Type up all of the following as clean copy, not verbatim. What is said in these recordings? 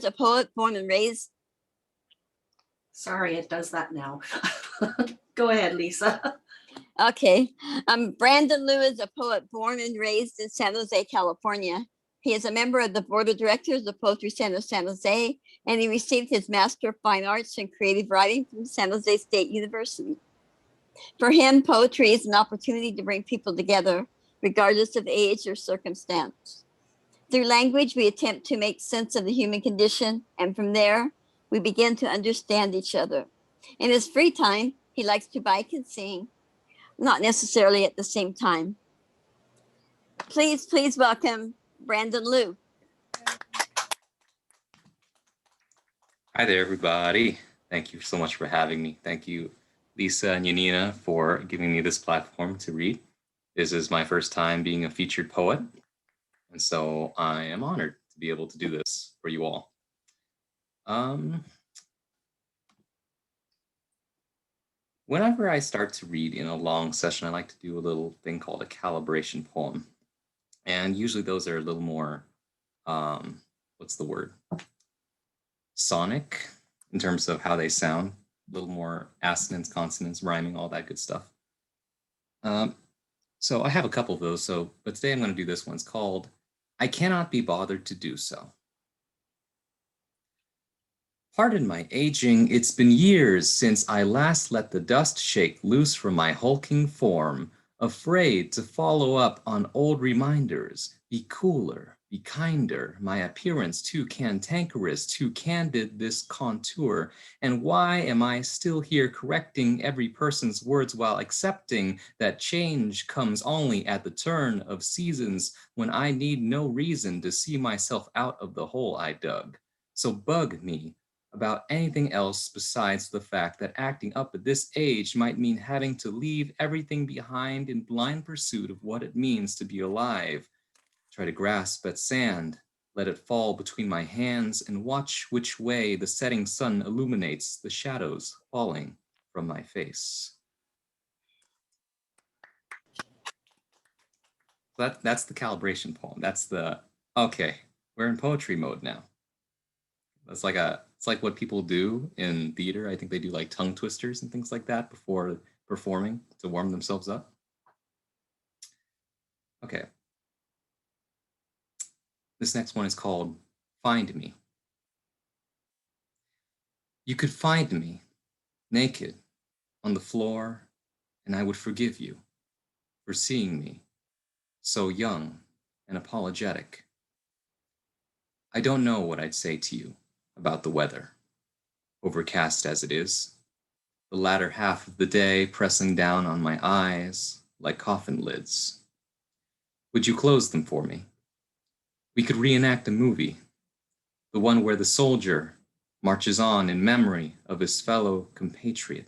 A poet born and raised. Sorry, it does that now. Go ahead, Lisa. Okay. Brandon Liu is a poet born and raised in San Jose, California. He is a member of the board of directors of Poetry Center San Jose, and he received his Master of Fine Arts in Creative Writing from San Jose State University. For him, poetry is an opportunity to bring people together, regardless of age or circumstance. Through language, we attempt to make sense of the human condition, and from there, we begin to understand each other. In his free time, he likes to bike and sing, not necessarily at the same time. Please welcome Brandon Liu. Hi there, everybody. Thank you so much for having me. Thank you, Lisa and Yanina, for giving me this platform to read. This is my first time being a featured poet, and so I am honored to be able to do this for you all. Whenever I start to read in a long session, I like to do a little thing called a calibration poem. And usually those are a little more, what's the word? Sonic, in terms of how they sound, a little more assonance, consonants, rhyming, all that good stuff. So I have a couple of those, but today I'm going to do this one. It's called I Cannot Be Bothered to Do So. Pardon my aging, it's been years since I last let the dust shake loose from my hulking form, afraid to follow up on old reminders, be cooler, be kinder, my appearance too cantankerous, too candid this contour, and why am I still here correcting every person's words while accepting that change comes only at the turn of seasons when I need no reason to see myself out of the hole I dug. So bug me about anything else besides the fact that acting up at this age might mean having to leave everything behind in blind pursuit of what it means to be alive. Try to grasp at sand, let it fall between my hands, and watch which way the setting sun illuminates the shadows falling from my face. That's the calibration poem. That's the, okay, we're in poetry mode now. It's like what people do in theater. I think they do like tongue twisters and things like that before performing to warm themselves up. Okay. This next one is called Find Me. You could find me naked on the floor, and I would forgive you for seeing me so young and apologetic. I don't know what I'd say to you about the weather, overcast as it is, the latter half of the day pressing down on my eyes like coffin lids. Would you close them for me? We could reenact a movie, the one where the soldier marches on in memory of his fellow compatriot,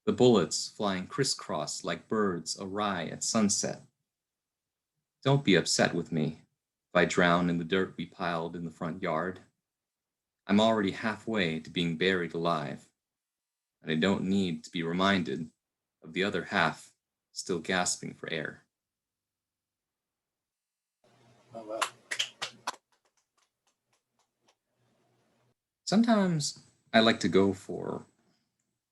the bullets flying crisscross like birds awry at sunset. Don't be upset with me if I drown in the dirt we piled in the front yard. I'm already halfway to being buried alive, and I don't need to be reminded of the other half still gasping for air. Oh, wow. Sometimes I like to go for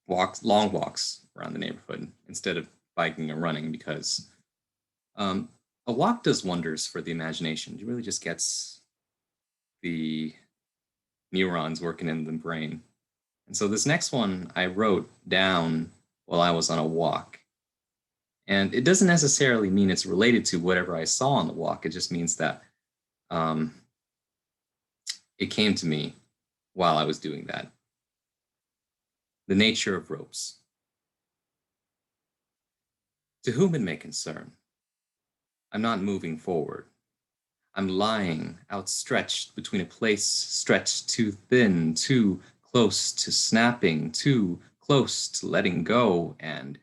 walks, long walks around the neighborhood instead of biking or running, because a walk does wonders for the imagination. It really just gets the neurons working in the brain. And so this next one I wrote down while I was on a walk. And it doesn't necessarily mean it's related to whatever I saw on the walk. It just means that it came to me while I was doing that. The nature of ropes. To whom it may concern, I'm not moving forward. I'm lying outstretched between a place stretched too thin, too close to snapping, too close to letting go, and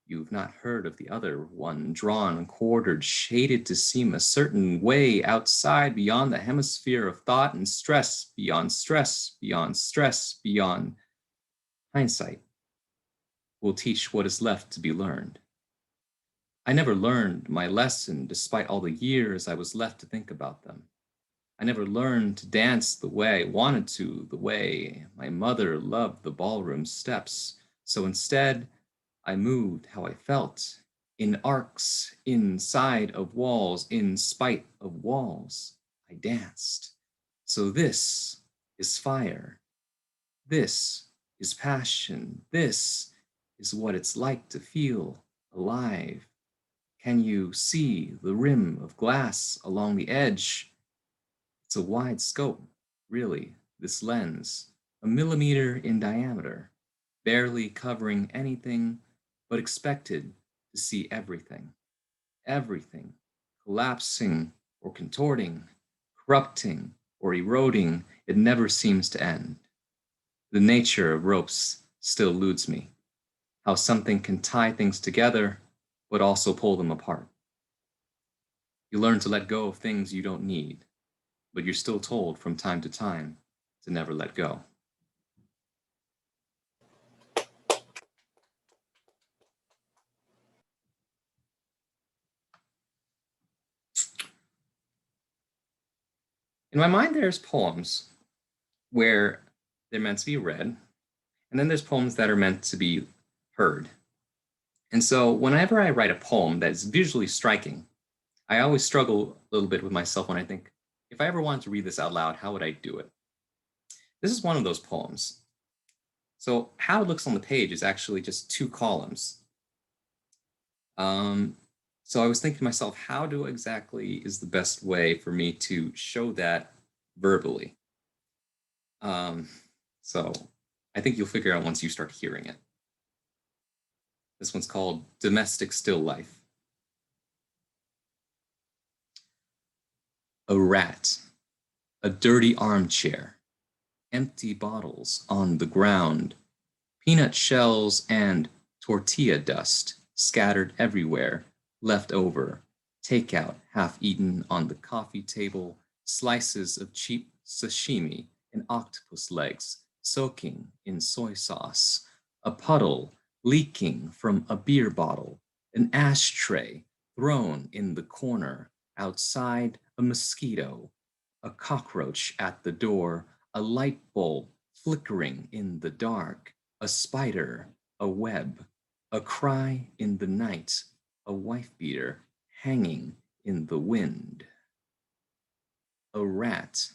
you've not heard of the other one, drawn, quartered, shaded to seem a certain way outside, beyond the hemisphere of thought and stress, beyond stress, beyond stress, beyond hindsight. Will teach what is left to be learned. I never learned my lesson despite all the years I was left to think about them. I never learned to dance the way I wanted to, the way my mother loved the ballroom steps. So instead, I moved how I felt, in arcs, inside of walls, in spite of walls. I danced. So this is fire. This is passion. This is what it's like to feel alive. Can you see the rim of glass along the edge? It's a wide scope, really, this lens, a millimeter in diameter, barely covering anything, but expected to see everything. Everything, collapsing or contorting, corrupting or eroding, it never seems to end. The nature of ropes still eludes me, how something can tie things together, but also pull them apart. You learn to let go of things you don't need, but you're still told from time to time to never let go. In my mind, there's poems where they're meant to be read, and then there's poems that are meant to be heard. And so whenever I write a poem that's visually striking, I always struggle a little bit with myself when I think, if I ever wanted to read this out loud, how would I do it? This is one of those poems. So how it looks on the page is actually just 2 columns. So I was thinking to myself, how do exactly is the best way for me to show that verbally? So I think you'll figure out once you start hearing it. This one's called Domestic Still Life. A rat, a dirty armchair, empty bottles on the ground, peanut shells and tortilla dust scattered everywhere, left over, takeout half eaten on the coffee table, slices of cheap sashimi and octopus legs soaking in soy sauce, a puddle leaking from a beer bottle, an ashtray thrown in the corner, outside a mosquito, a cockroach at the door, a light bulb flickering in the dark, a spider, a web, a cry in the night, a wife beater hanging in the wind. A rat,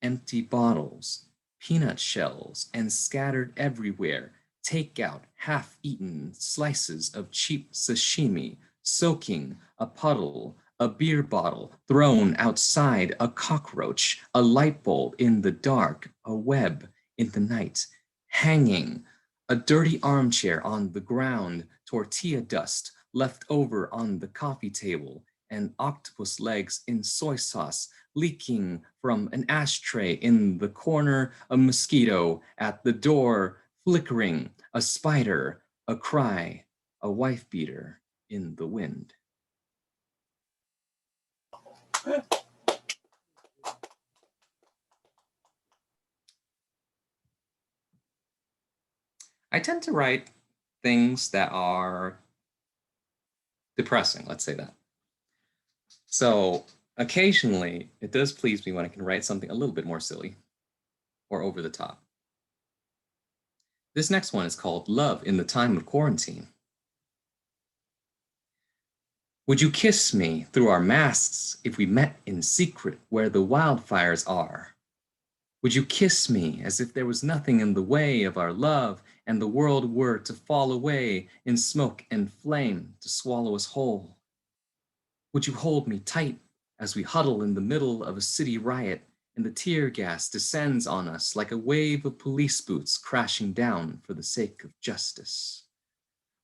empty bottles, peanut shells, and scattered everywhere, takeout half-eaten slices of cheap sashimi, soaking a puddle, a beer bottle thrown outside, a cockroach, a light bulb in the dark, a web in the night, hanging, a dirty armchair on the ground, tortilla dust left over on the coffee table, and octopus legs in soy sauce leaking from an ashtray in the corner, a mosquito at the door flickering, a spider, a cry, a wife beater in the wind. I tend to write things that are depressing, let's say that. So occasionally it does please me when I can write something a little bit more silly or over the top. This next one is called Love in the Time of Quarantine. Would you kiss me through our masks if we met in secret where the wildfires are? Would you kiss me as if there was nothing in the way of our love and the world were to fall away in smoke and flame to swallow us whole? Would you hold me tight as we huddle in the middle of a city riot and the tear gas descends on us like a wave of police boots crashing down for the sake of justice?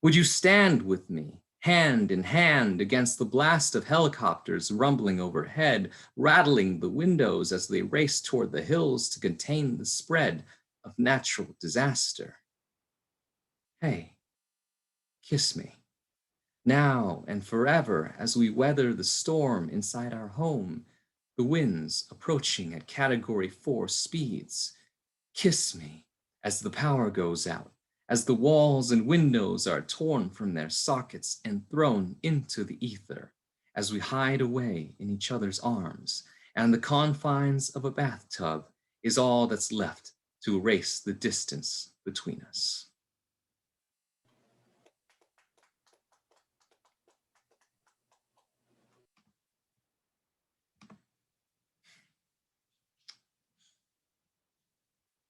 Would you stand with me, hand in hand against the blast of helicopters rumbling overhead, rattling the windows as they race toward the hills to contain the spread of natural disaster? Hey, kiss me, now and forever as we weather the storm inside our home, the winds approaching at Category 4 speeds. Kiss me as the power goes out, as the walls and windows are torn from their sockets and thrown into the ether, as we hide away in each other's arms, and the confines of a bathtub is all that's left to erase the distance between us.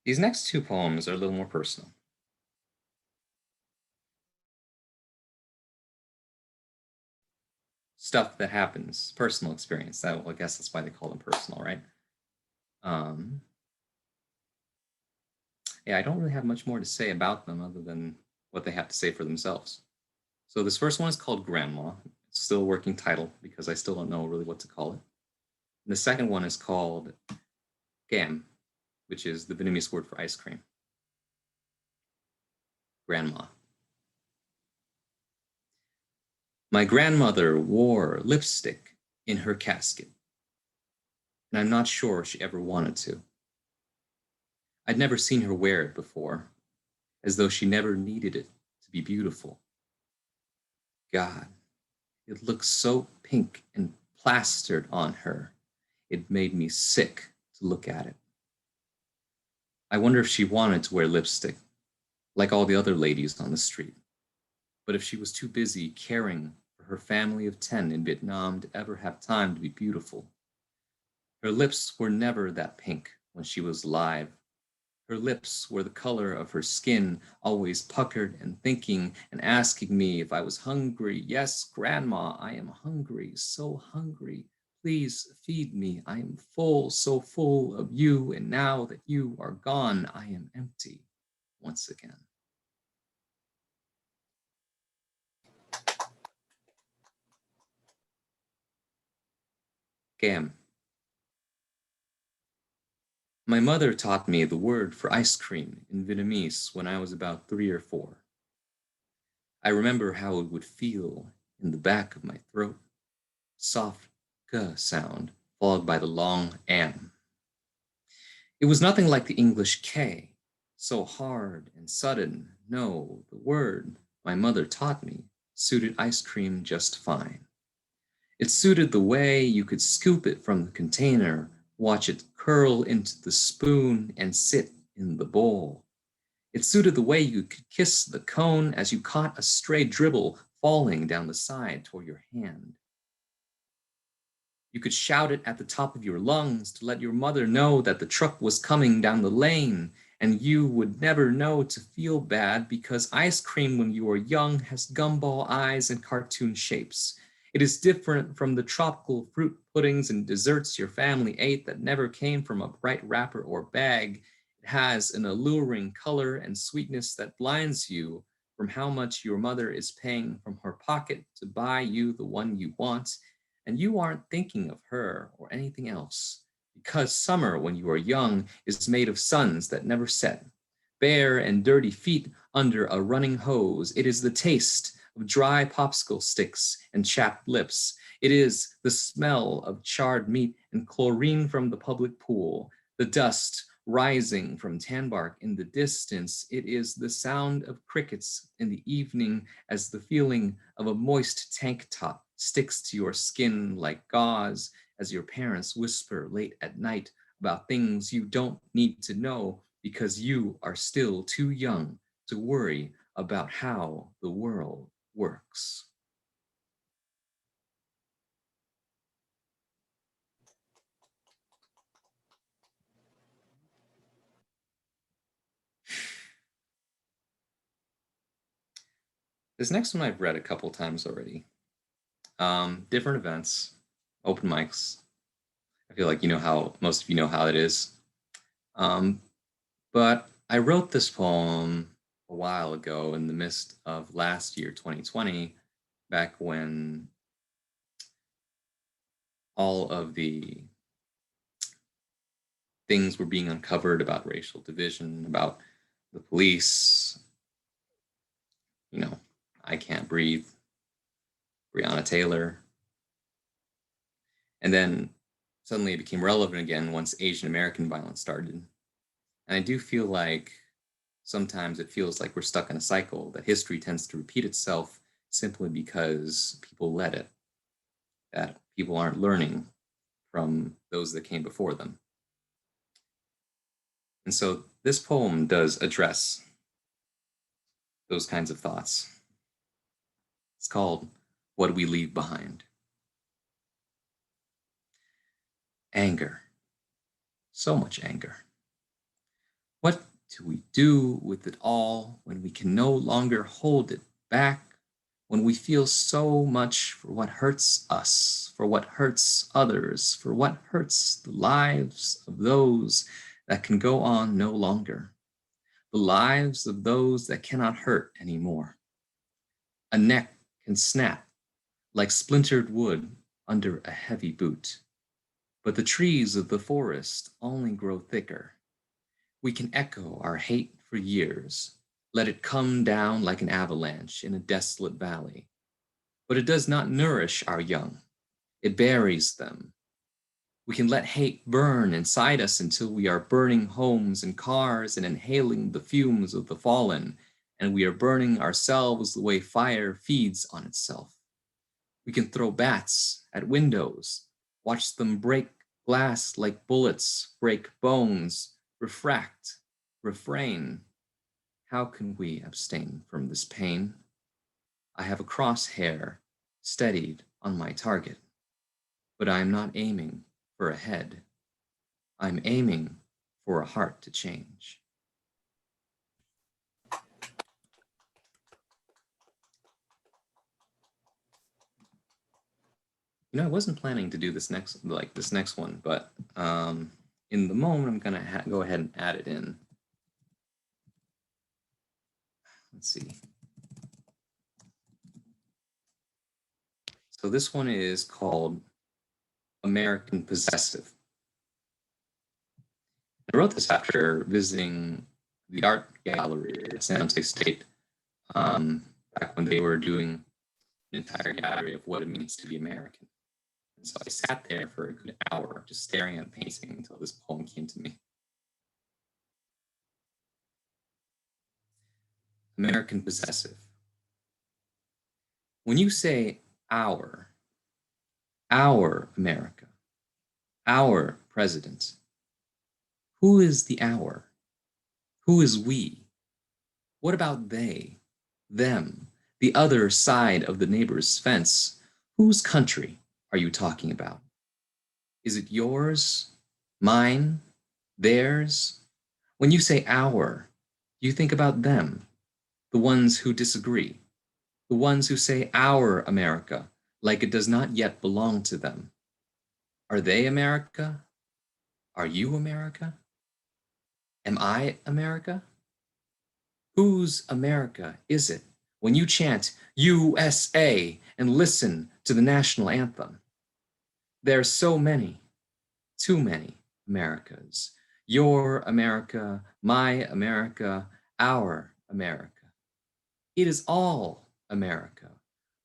These next two poems are a little more personal. Stuff that happens, personal experience. That, well, I guess that's why they call them personal, right? Yeah, I don't really have much more to say about them other than what they have to say for themselves. So this first one is called Grandma. It's still a working title because I still don't know really what to call it. And the second one is called Gam, which is the Vietnamese word for ice cream. Grandma. My grandmother wore lipstick in her casket, and I'm not sure she ever wanted to. I'd never seen her wear it before, as though she never needed it to be beautiful. God, it looked so pink and plastered on her, it made me sick to look at it. I wonder if she wanted to wear lipstick, like all the other ladies on the street, but if she was too busy caring for her family of 10 in Vietnam to ever have time to be beautiful. Her lips were never that pink when she was alive. Her lips were the color of her skin, always puckered and thinking and asking me if I was hungry. Yes, Grandma, I am hungry, so hungry. Please feed me. I am full, so full of you, and now that you are gone, I am empty once again. Gam. My mother taught me the word for ice cream in Vietnamese when I was about 3 or 4. I remember how it would feel in the back of my throat, soft g sound followed by the long m. It was nothing like the English k, so hard and sudden. No, the word my mother taught me suited ice cream just fine. It suited the way you could scoop it from the container, watch it curl into the spoon and sit in the bowl. It suited the way you could kiss the cone as you caught a stray dribble falling down the side toward your hand. You could shout it at the top of your lungs to let your mother know that the truck was coming down the lane, and you would never know to feel bad because ice cream when you are young has gumball eyes and cartoon shapes. It is different from the tropical fruit puddings and desserts your family ate that never came from a bright wrapper or bag. It has an alluring color and sweetness that blinds you from how much your mother is paying from her pocket to buy you the one you want, and you aren't thinking of her or anything else, because summer when you are young is made of suns that never set. Bare and dirty feet under a running hose. It is the taste of dry popsicle sticks and chapped lips. It is the smell of charred meat and chlorine from the public pool, the dust rising from tan bark in the distance. It is the sound of crickets in the evening as the feeling of a moist tank top sticks to your skin like gauze as your parents whisper late at night about things you don't need to know because you are still too young to worry about how the world works. This next one I've read a couple times already. Different events, open mics. I feel like you know how, most of you know how it is. But I wrote this poem a while ago in the midst of last year, 2020, back when all of the things were being uncovered about racial division, about the police, you know, I Can't Breathe, Breonna Taylor. And then suddenly it became relevant again once Asian American violence started. And I do feel like sometimes it feels like we're stuck in a cycle, that history tends to repeat itself simply because people let it, that people aren't learning from those that came before them. And so this poem does address those kinds of thoughts. It's called What We Leave Behind. Anger. So much anger. What do we do with it all when we can no longer hold it back? When we feel so much for what hurts us, for what hurts others, for what hurts the lives of those that can go on no longer, the lives of those that cannot hurt anymore. A neck can snap like splintered wood under a heavy boot, but the trees of the forest only grow thicker. We can echo our hate for years, let it come down like an avalanche in a desolate valley. But it does not nourish our young. It buries them. We can let hate burn inside us until we are burning homes and cars and inhaling the fumes of the fallen, and we are burning ourselves the way fire feeds on itself. We can throw bats at windows, watch them break glass like bullets, break bones, refract, refrain. How can we abstain from this pain? I have a crosshair steadied on my target, but I am not aiming for a head. I'm aiming for a heart to change. You know, I wasn't planning to do this next one, but in the moment, I'm gonna go ahead and add it in. Let's see. So this one is called American Possessive. I wrote this after visiting the art gallery at San Jose State back when they were doing an entire gallery of what it means to be American. And so I sat there for a good hour just staring at a painting until this poem came to me. American Possessive. When you say our America, our president, who is the our? Who is we? What about they, them, the other side of the neighbor's fence? Whose country are you talking about? Is it yours, mine, theirs? When you say our, do you think about them, the ones who disagree, the ones who say our America like it does not yet belong to them? Are they America? Are you America? Am I America? Whose America is it when you chant USA and listen to the national anthem? There are so many, too many Americas. Your America, my America, our America. It is all America.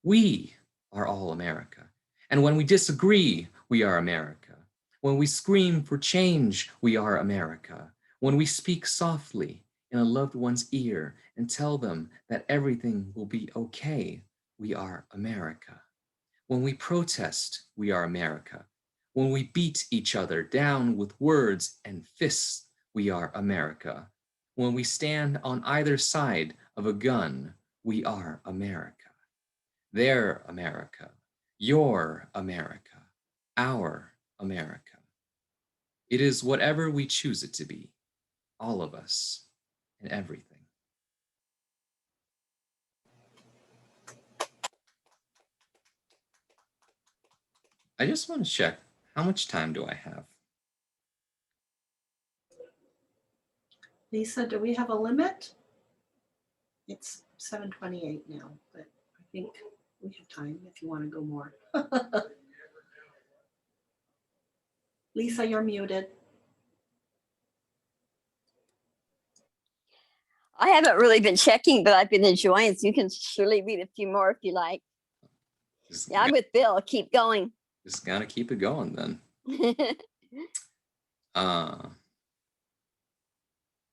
We are all America. And when we disagree, we are America. When we scream for change, we are America. When we speak softly in a loved one's ear and tell them that everything will be okay, we are America. When we protest, we are America. When we beat each other down with words and fists, we are America. When we stand on either side of a gun, we are America. Their America, your America, our America. It is whatever we choose it to be, all of us and everything. I just want to check, how much time do I have? Lisa, do we have a limit? It's 7:28 now, but I think we have time if you want to go more. Lisa, you're muted. I haven't really been checking, but I've been enjoying, so you can surely read a few more if you like. Yeah, I'm with Bill. Keep going. Just gotta keep it going then.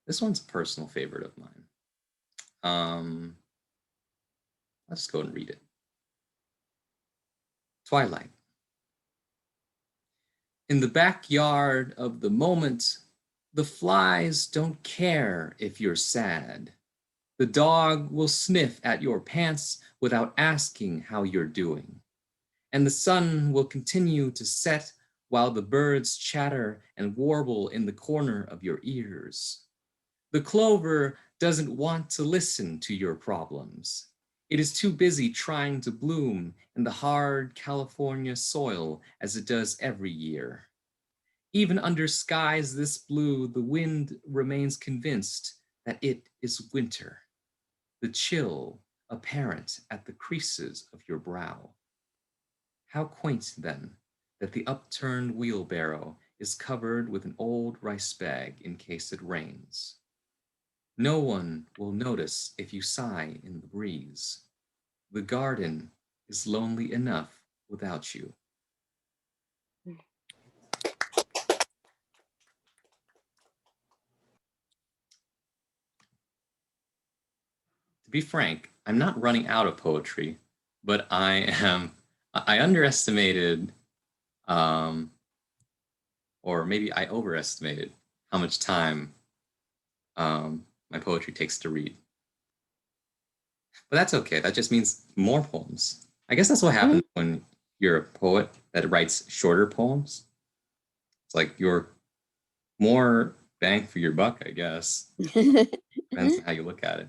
This one's a personal favorite of mine. Let's go and read it. Twilight. In the backyard of the moment, the flies don't care if you're sad. The dog will sniff at your pants without asking how you're doing. And the sun will continue to set while the birds chatter and warble in the corner of your ears. The clover doesn't want to listen to your problems. It is too busy trying to bloom in the hard California soil as it does every year. Even under skies this blue, the wind remains convinced that it is winter, the chill apparent at the creases of your brow. How quaint, then, that the upturned wheelbarrow is covered with an old rice bag in case it rains. No one will notice if you sigh in the breeze. The garden is lonely enough without you. To be frank, I'm not running out of poetry, but I underestimated, or maybe I overestimated how much time my poetry takes to read. But that's okay. That just means more poems. I guess that's what happens when you're a poet that writes shorter poems. It's like you're more bang for your buck, I guess. Depends on how you look at it.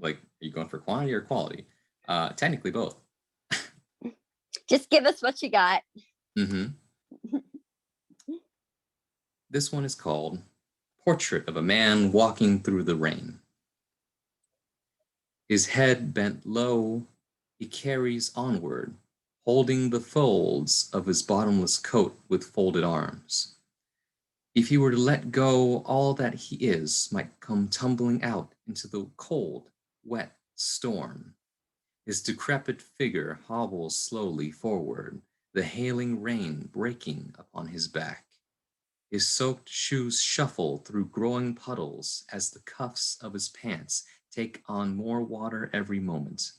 Like, are you going for quantity or quality? Technically both. Just give us what you got. This one is called Portrait of a Man Walking Through the Rain. His head bent low, he carries onward, holding the folds of his bottomless coat with folded arms. If he were to let go, all that he is might come tumbling out into the cold, wet storm. His decrepit figure hobbles slowly forward, the hailing rain breaking upon his back. His soaked shoes shuffle through growing puddles as the cuffs of his pants take on more water every moment.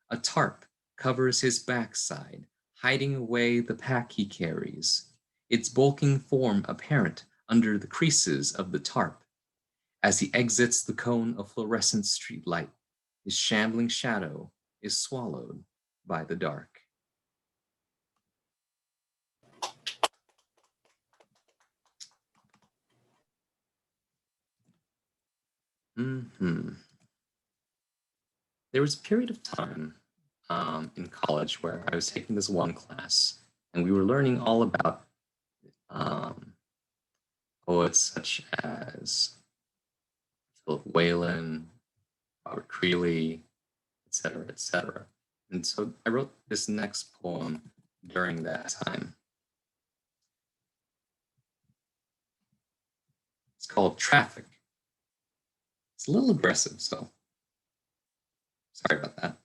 A tarp covers his backside, hiding away the pack he carries, its bulking form apparent under the creases of the tarp. As he exits the cone of fluorescent streetlight, his shambling shadow is swallowed by the dark. There was a period of time in college where I was taking this one class, and we were learning all about poets such as Philip Whalen, Robert Creeley, etc., etc. And so I wrote this next poem during that time. It's called Traffic. It's a little aggressive, so sorry about that.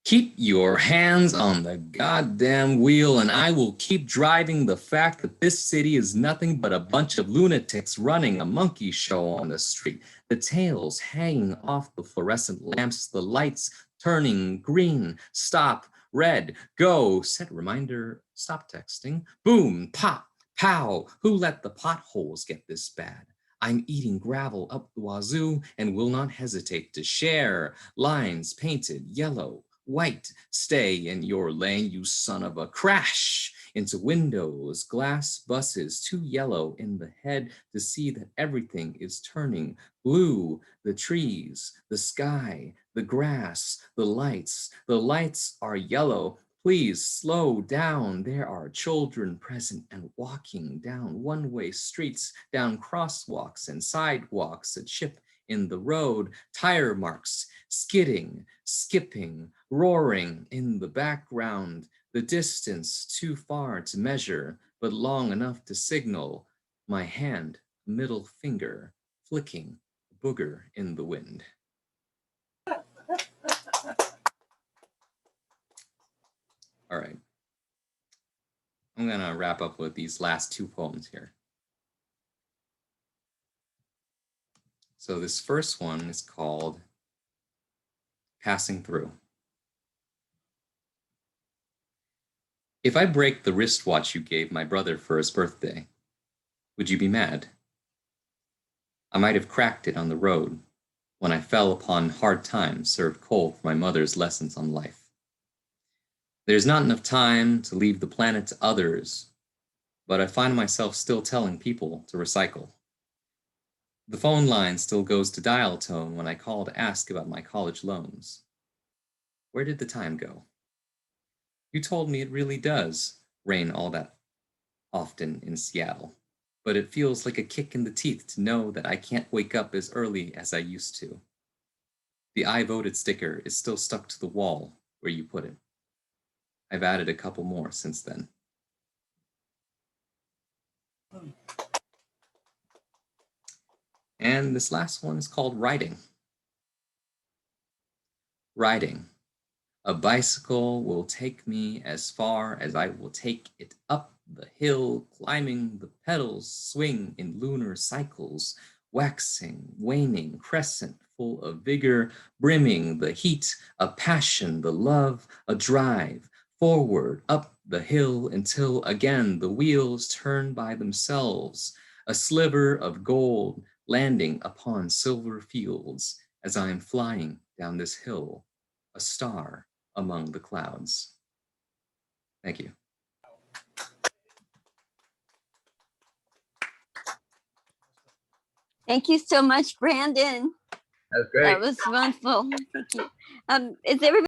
Keep your hands on the goddamn wheel and I will keep driving the fact that this city is nothing but a bunch of lunatics running a monkey show on the street. The tails hanging off the fluorescent lamps, the lights turning green, stop, red, go, set reminder, stop texting, boom, pop, pow, who let the potholes get this bad? I'm eating gravel up the wazoo and will not hesitate to share. Lines painted yellow, white, stay in your lane, you son of a crash into windows, glass buses, too yellow in the head to see that everything is turning blue, the trees, the sky, the grass, the lights are yellow. Please slow down. There are children present and walking down one-way streets, down crosswalks and sidewalks, a chip in the road, tire marks, skidding, skipping, roaring in the background, the distance too far to measure, but long enough to signal, my hand, middle finger, flicking a booger in the wind. All right. I'm gonna wrap up with these last two poems here. So this first one is called Passing Through. If I break the wristwatch you gave my brother for his birthday, would you be mad? I might have cracked it on the road when I fell upon hard times served cold for my mother's lessons on life. There's not enough time to leave the planet to others, but I find myself still telling people to recycle. The phone line still goes to dial tone when I call to ask about my college loans. Where did the time go? You told me it really does rain all that often in Seattle, but it feels like a kick in the teeth to know that I can't wake up as early as I used to. The I voted sticker is still stuck to the wall where you put it. I've added a couple more since then. And this last one is called Riding. Riding. A bicycle will take me as far as I will take it up the hill, climbing the pedals, swing in lunar cycles, waxing, waning, crescent, full of vigor, brimming the heat, a passion, the love, a drive, forward, up the hill until again the wheels turn by themselves, a sliver of gold landing upon silver fields as I am flying down this hill, a star among the clouds. Thank you. Thank you so much, Brandon. That's great. That was wonderful. Thank you. Is everybody